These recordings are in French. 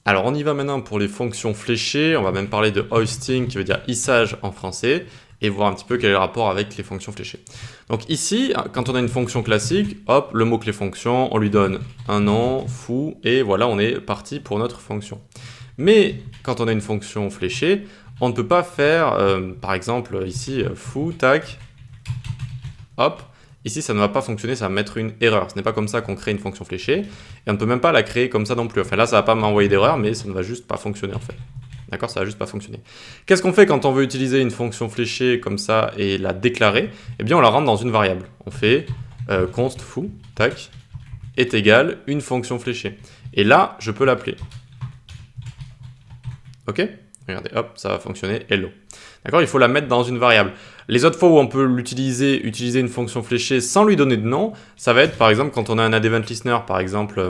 Alors on y va maintenant pour les fonctions fléchées, on va même parler de hoisting qui veut dire hissage en français et voir un petit peu quel est le rapport avec les fonctions fléchées. Donc ici, quand on a une fonction classique, hop, le mot-clé fonction, on lui donne un nom, foo, et voilà, on est parti pour notre fonction. Mais quand on a une fonction fléchée, on ne peut pas faire, par exemple ici, foo, tac, hop, ici ça ne va pas fonctionner, ça va mettre une erreur. Ce n'est pas comme ça qu'on crée une fonction fléchée, et on ne peut même pas la créer comme ça non plus. Enfin là, ça ne va pas m'envoyer d'erreur, mais ça ne va juste pas fonctionner en fait. D'accord, ça va juste pas fonctionner. Qu'est-ce qu'on fait quand on veut utiliser une fonction fléchée comme ça et la déclarer? Eh bien, on la rentre dans une variable. On fait const foo, tac, est égal une fonction fléchée. Et là, je peux l'appeler. Ok? Regardez, hop, ça va fonctionner, hello. D'accord, il faut la mettre dans une variable. Les autres fois où on peut utiliser une fonction fléchée sans lui donner de nom, ça va être par exemple quand on a un add-event-listener, par exemple,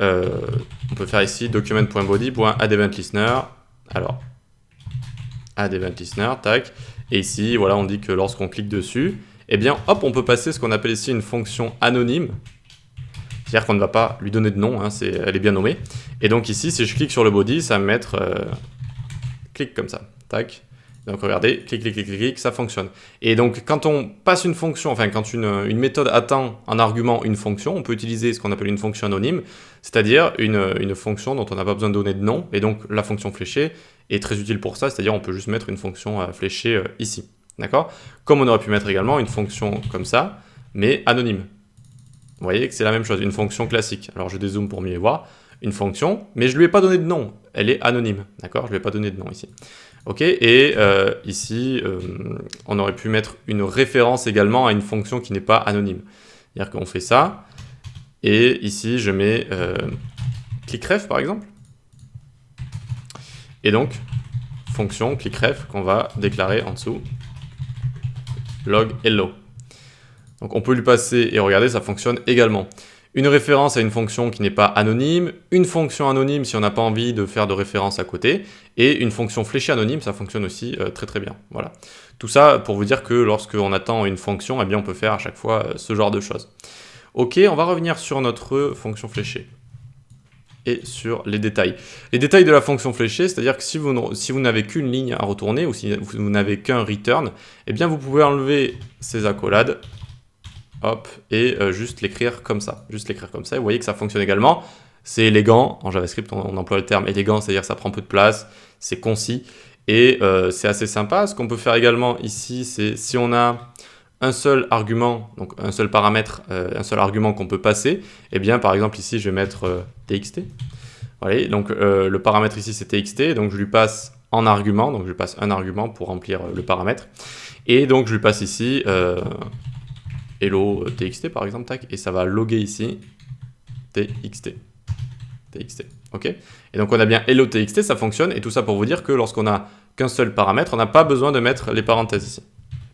on peut faire ici document.body.add-event-listener. Alors, add-event-listener, tac. Et ici, voilà, on dit que lorsqu'on clique dessus, eh bien, hop, on peut passer ce qu'on appelle ici une fonction anonyme. C'est-à-dire qu'on ne va pas lui donner de nom, hein, elle est bien nommée. Et donc ici, si je clique sur le body, ça va me mettre clic comme ça, tac. Donc regardez, clic, clic, clic, clic, clic, ça fonctionne. Et donc quand on passe une fonction, enfin quand une méthode attend en argument une fonction, on peut utiliser ce qu'on appelle une fonction anonyme, c'est-à-dire une fonction dont on n'a pas besoin de donner de nom, et donc la fonction fléchée est très utile pour ça, c'est-à-dire on peut juste mettre une fonction fléchée ici, d'accord? Comme on aurait pu mettre également une fonction comme ça, mais anonyme. Vous voyez que c'est la même chose, une fonction classique. Alors je dézoome pour mieux voir. Une fonction, mais je ne lui ai pas donné de nom. Elle est anonyme, d'accord? Je ne lui ai pas donné de nom ici. Ok, et ici, on aurait pu mettre une référence également à une fonction qui n'est pas anonyme. C'est-à-dire qu'on fait ça, et ici, je mets clickref, par exemple. Et donc, fonction clickref qu'on va déclarer en dessous, log hello. Donc on peut lui passer, et regardez, ça fonctionne également. Une référence à une fonction qui n'est pas anonyme, une fonction anonyme si on n'a pas envie de faire de référence à côté, et une fonction fléchée anonyme, ça fonctionne aussi très très bien. Voilà. Tout ça pour vous dire que lorsqu'on attend une fonction, eh bien on peut faire à chaque fois ce genre de choses. Ok, on va revenir sur notre fonction fléchée et sur les détails. Les détails de la fonction fléchée, c'est-à-dire que si vous n'avez qu'une ligne à retourner, ou si vous n'avez qu'un return, eh bien vous pouvez enlever ces accolades, hop, et juste l'écrire comme ça. Juste l'écrire comme ça, et vous voyez que ça fonctionne également. C'est élégant, en JavaScript on emploie le terme élégant, c'est-à-dire que ça prend peu de place, c'est concis, et c'est assez sympa. Ce qu'on peut faire également ici, c'est si on a un seul argument, donc un seul paramètre, un seul argument qu'on peut passer, et bien par exemple ici je vais mettre txt. Voilà, donc le paramètre ici c'est txt, donc je lui passe en argument, donc je lui passe un argument pour remplir le paramètre, et donc je lui passe ici hello txt par exemple, tac, et ça va loguer ici txt, ok. Et donc on a bien hello txt, ça fonctionne, et tout ça pour vous dire que lorsqu'on a qu'un seul paramètre, on n'a pas besoin de mettre les parenthèses ici,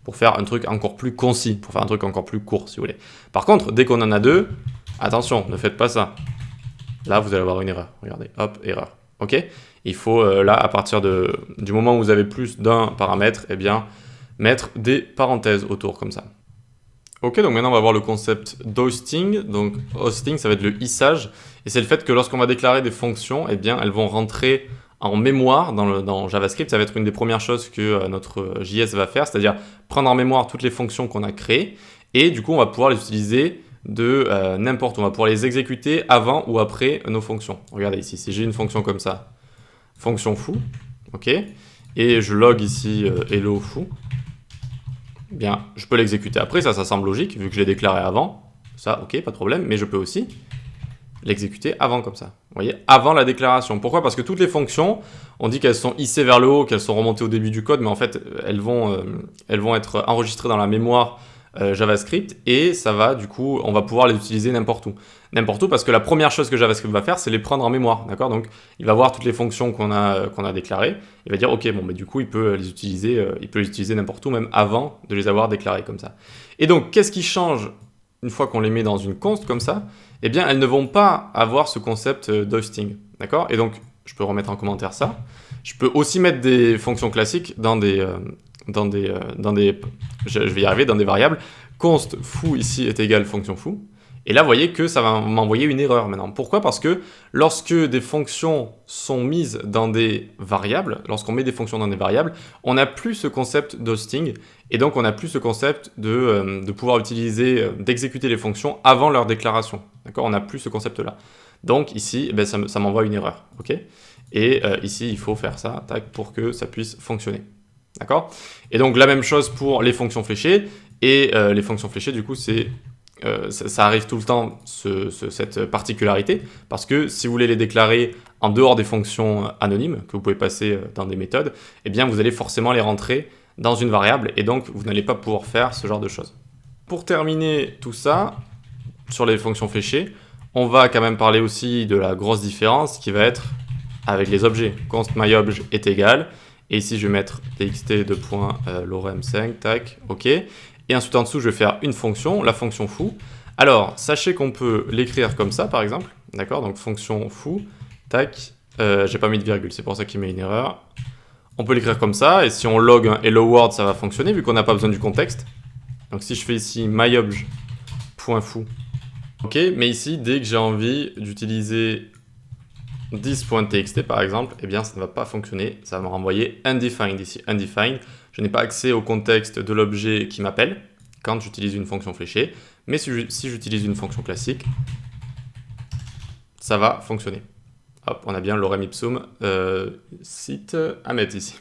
pour faire un truc encore plus concis, pour faire un truc encore plus court si vous voulez. Par contre, dès qu'on en a deux, attention, ne faites pas ça. Là, vous allez avoir une erreur, regardez, hop, erreur, ok. Il faut là, à partir du moment où vous avez plus d'un paramètre, eh bien, mettre des parenthèses autour comme ça. Ok, donc maintenant on va voir le concept d'hosting. Donc hosting, ça va être le hissage, et c'est le fait que lorsqu'on va déclarer des fonctions, eh bien elles vont rentrer en mémoire dans JavaScript. Ça va être une des premières choses que notre JS va faire, c'est-à-dire prendre en mémoire toutes les fonctions qu'on a créées, et du coup on va pouvoir les utiliser de n'importe où. On va pouvoir les exécuter avant ou après nos fonctions. Regardez ici, si j'ai une fonction comme ça, fonction foo, ok, et je log ici hello foo, bien, je peux l'exécuter après, ça semble logique, vu que je l'ai déclaré avant. Ça, ok, pas de problème, mais je peux aussi l'exécuter avant comme ça. Vous voyez, avant la déclaration. Pourquoi? Parce que toutes les fonctions, on dit qu'elles sont hissées vers le haut, qu'elles sont remontées au début du code, mais en fait, elles vont être enregistrées dans la mémoire JavaScript, et ça va, du coup, on va pouvoir les utiliser n'importe où. N'importe où, parce que la première chose que JavaScript va faire, c'est les prendre en mémoire, d'accord? Donc, il va voir toutes les fonctions qu'on a déclarées, il va dire, ok, bon, mais du coup, il peut les utiliser n'importe où, même avant de les avoir déclarées comme ça. Et donc, qu'est-ce qui change une fois qu'on les met dans une const comme ça? Eh bien, elles ne vont pas avoir ce concept d'hosting, d'accord? Et donc, je peux remettre en commentaire ça. Je peux aussi mettre des fonctions classiques dans des je vais y arriver, dans des variables. Const foo ici est égal fonction foo. Et là, vous voyez que ça va m'envoyer une erreur maintenant. Pourquoi? Parce que lorsque des fonctions sont mises dans des variables, lorsqu'on met des fonctions dans des variables, on n'a plus ce concept d'hosting, et donc on n'a plus ce concept de pouvoir utiliser, d'exécuter les fonctions avant leur déclaration. D'accord? On n'a plus ce concept-là. Donc ici, ça m'envoie une erreur. Ok? Et ici, il faut faire ça tac, pour que ça puisse fonctionner. D'accord? Et donc la même chose pour les fonctions fléchées. Et les fonctions fléchées, du coup, ça arrive tout le temps, cette particularité, parce que si vous voulez les déclarer en dehors des fonctions anonymes, que vous pouvez passer dans des méthodes, eh bien vous allez forcément les rentrer dans une variable, et donc vous n'allez pas pouvoir faire ce genre de choses. Pour terminer tout ça, sur les fonctions fléchées, on va quand même parler aussi de la grosse différence qui va être avec les objets. Const myObj est égal, et ici je vais mettre txt de lorem5, tac, ok. Et ensuite en dessous, je vais faire une fonction, la fonction foo. Alors, sachez qu'on peut l'écrire comme ça, par exemple. D'accord? Donc fonction foo, tac, j'ai pas mis de virgule, c'est pour ça qu'il met une erreur. On peut l'écrire comme ça, et si on log un hello world, ça va fonctionner, vu qu'on n'a pas besoin du contexte. Donc si je fais ici myobj.foo, ok, mais ici, dès que j'ai envie d'utiliser this.txt par exemple, eh bien ça ne va pas fonctionner, ça va me renvoyer undefined ici, undefined. Je n'ai pas accès au contexte de l'objet qui m'appelle quand j'utilise une fonction fléchée, mais si j'utilise une fonction classique, ça va fonctionner. Hop, on a bien lorem ipsum site à mettre ici.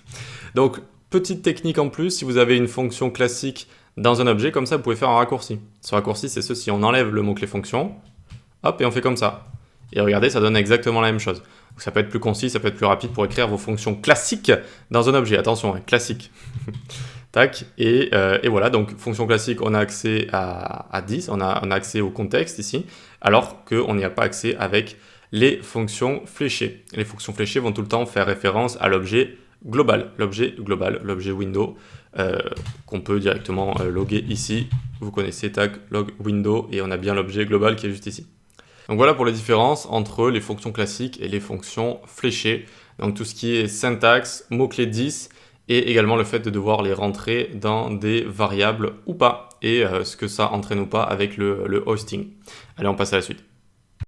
Donc, petite technique en plus, si vous avez une fonction classique dans un objet, comme ça, vous pouvez faire un raccourci. Ce raccourci, c'est ceci, on enlève le mot-clé fonction, hop, et on fait comme ça. Et regardez, ça donne exactement la même chose. Donc, ça peut être plus concis, ça peut être plus rapide pour écrire vos fonctions classiques dans un objet. Attention, hein, classique. Tac, et voilà, donc fonction classique, on a accès à 10, on a accès au contexte ici, alors qu'on n'y a pas accès avec les fonctions fléchées. Les fonctions fléchées vont tout le temps faire référence à l'objet global, l'objet window, qu'on peut directement loguer ici. Vous connaissez, tac, log window, et on a bien l'objet global qui est juste ici. Donc voilà pour les différences entre les fonctions classiques et les fonctions fléchées. Donc tout ce qui est syntaxe, mot-clé 10, et également le fait de devoir les rentrer dans des variables ou pas, et ce que ça entraîne ou pas avec le hosting. Allez, on passe à la suite.